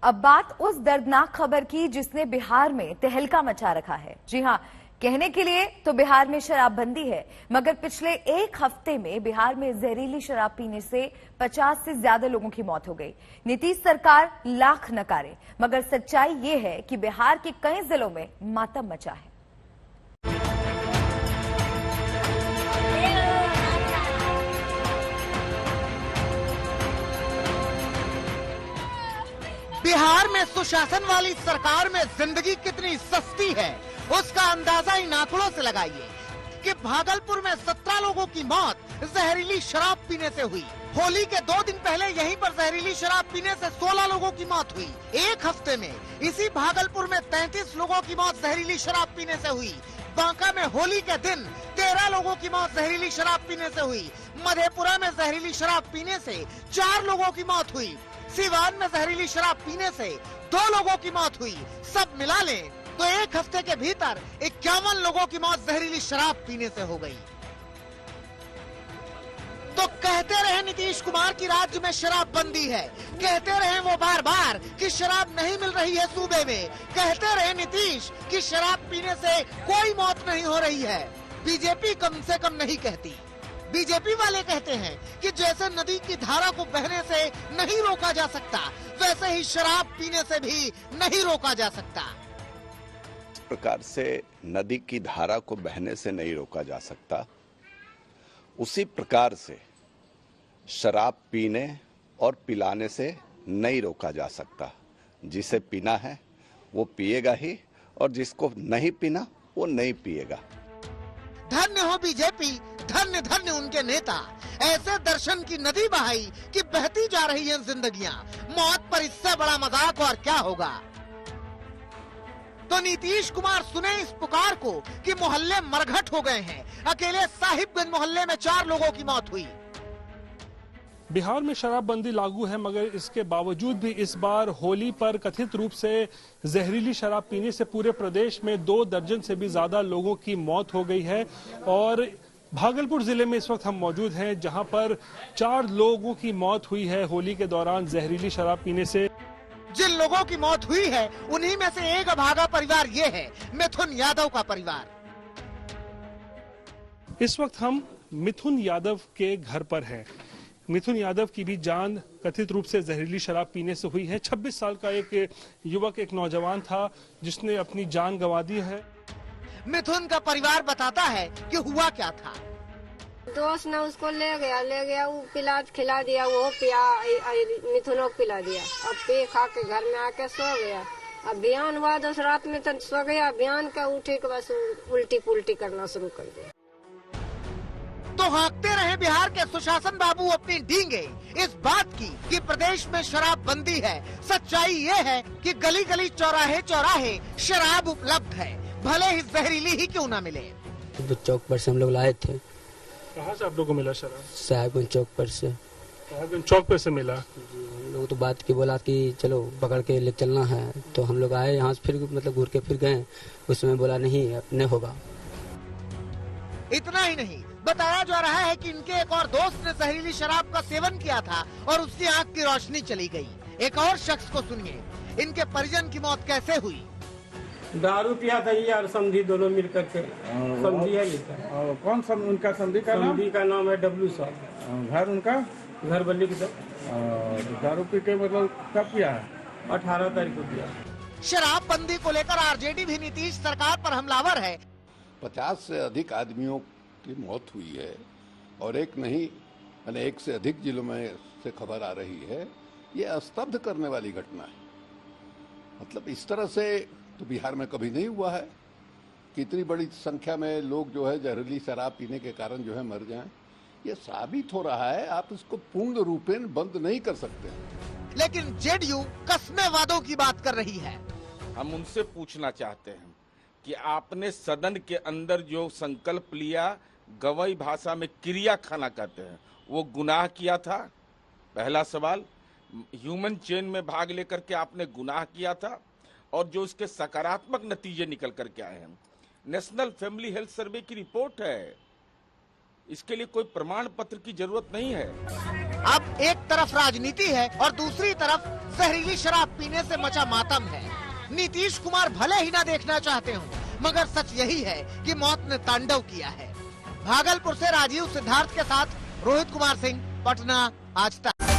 अब बात उस दर्दनाक खबर की जिसने बिहार में तहलका मचा रखा है। जी हां, कहने के लिए तो बिहार में शराबबंदी है, मगर पिछले एक हफ्ते में बिहार में जहरीली शराब पीने से 50 से ज्यादा लोगों की मौत हो गई। नीतीश सरकार लाख नकारे, मगर सच्चाई ये है कि बिहार के कई जिलों में मातम मचा है। बिहार में सुशासन वाली सरकार में जिंदगी कितनी सस्ती है, उसका अंदाजा इन आंकड़ों से लगाइए कि भागलपुर में 17 लोगों की मौत जहरीली शराब पीने से हुई। होली के 2 दिन पहले यहीं पर जहरीली शराब पीने से 16 लोगों की मौत हुई। एक हफ्ते में इसी भागलपुर में 33 लोगों की मौत जहरीली शराब पीने से हुई। बांका में होली के दिन 13 लोगों की मौत जहरीली शराब पीने से हुई। मधेपुरा में जहरीली शराब पीने से 4 लोगों की मौत हुई। सीवान में जहरीली शराब पीने से 2 लोगों की मौत हुई। सब मिला लें तो एक हफ्ते के भीतर 51 लोगों की मौत जहरीली शराब पीने से हो गई। तो कहते रहे नीतीश कुमार की राज्य में शराबबंदी है, कहते रहे वो बार बार कि शराब नहीं मिल रही है सूबे में, कहते रहे नीतीश कि शराब पीने से कोई मौत नहीं हो रही है। बीजेपी कम से कम नहीं कहती। बीजेपी वाले कहते हैं कि जैसे नदी की धारा को बहने से नहीं रोका जा सकता, वैसे ही शराब पीने से भी नहीं रोका जा सकता। इस प्रकार से नदी की धारा को बहने से नहीं रोका जा सकता, उसी प्रकार से शराब पीने और पिलाने से नहीं रोका जा सकता। जिसे पीना है वो पिएगा ही, और जिसको नहीं पीना वो नहीं पिएगा। धन्य हो बीजेपी, धन्य धन्य उनके नेता। ऐसे दर्शन की नदी बहाई कि बहती जा रही हैं जिंदगियां। मौत पर इससे बड़ा मजाक और क्या होगा। तो नीतीश कुमार सुने इस पुकार को कि मोहल्ले मरघट हो गए हैं। अकेले साहिबगंज मोहल्ले में 4 लोगों की मौत हुई। बिहार में शराबबंदी लागू है, मगर इसके बावजूद भी इस बार होली पर कथित रूप से जहरीली शराब पीने से पूरे प्रदेश में 2 दर्जन से भी ज्यादा लोगों की मौत हो गई है। और भागलपुर जिले में इस वक्त हम मौजूद हैं, जहां पर 4 लोगों की मौत हुई है होली के दौरान जहरीली शराब पीने से। जिन लोगों की मौत हुई है उन्हीं में से एक अभागा परिवार ये है, मिथुन यादव का परिवार। इस वक्त हम मिथुन यादव के घर पर हैं। मिथुन यादव की भी जान कथित रूप से जहरीली शराब पीने से हुई है। 26 साल का एक युवक, एक नौजवान था जिसने अपनी जान गंवा दी है। मिथुन का परिवार बताता है कि हुआ क्या था। दोस्त ने उसको ले गया, वो पिला खिला दिया, वो पिया, मिथुनों को पिला दिया। अब पी खा के घर में आके सो गया। अब बयान हुआ 10 रात में तो सो गया। बयान का उठे के बस उल्टी पुल्टी करना शुरू कर दिया। तो हाँकते रहे बिहार के सुशासन बाबू अपनी डींगे इस बात की कि प्रदेश में शराबबंदी है। सच्चाई ये है कि गली गली चौराहे चौराहे शराब उपलब्ध है, भले ही जहरीली ही क्यों ना मिले। चौक पर से हम लोग लाए थे। कहाँ से आप लोग को मिला शराब? साहिबगंज चौक पर से। साहिबगंज चौक पर से मिला? हम लोग तो बात की बोला कि चलो पकड़ के ले चलना है, तो हम लोग आए यहाँ से, फिर मतलब घूर के फिर गए। उसमें बोला नहीं नहीं होगा। इतना ही नहीं, बताया जा रहा है कि इनके एक और दोस्त ने जहरीली शराब का सेवन किया था और उसकी आंख की रोशनी चली गई। एक और शख्स को सुनिए, इनके परिजन की मौत कैसे हुई। दारू पिया था ये और समधी दोनों मिलकर के। समधी है लिखा। कौन उनका समधी का नाम? समधी का नाम है डब्लू साहब। घर उनका घर बल्ली की तरफ। दारू पी के मतलब कब पिया है? 18 तारीख को पिया। शराबबंदी को लेकर आरजेडी भी नीतीश सरकार पर हमलावर है। 50 से अधिक आदमियों की मौत हुई है और एक नहीं अनेक से अधिक जिलों में से खबर आ रही है। ये स्तब्ध करने वाली घटना है। मतलब इस तरह से तो बिहार में कभी नहीं हुआ है कि इतनी बड़ी संख्या में लोग जो है जहरीली शराब पीने के कारण जो है मर जाएं। ये साबित हो रहा है, आप इसको पूर्ण रूपेण बंद नहीं कर सकते। लेकिन जेडीयू कस्मे वादों की बात कर रही है। हम उनसे पूछना चाहते हैं कि आपने सदन के अंदर जो संकल्प लिया, गवई भाषा में क्रिया खाना कहते हैं, वो गुनाह किया था? पहला सवाल। ह्यूमन चेन में भाग लेकर के आपने गुनाह किया था और जो इसके सकारात्मक नतीजे निकल करके आए हैं। नेशनल फैमिली हेल्थ सर्वे की रिपोर्ट है, इसके लिए कोई प्रमाण पत्र की जरूरत नहीं है। अब एक तरफ राजनीति है और दूसरी तरफ जहरीली शराब पीने से मचा मातम है। नीतीश कुमार भले ही ना देखना चाहते हो, मगर सच यही है कि मौत ने तांडव किया है। भागलपुर से राजीव सिद्धार्थ के साथ रोहित कुमार सिंह, पटना, आज तक।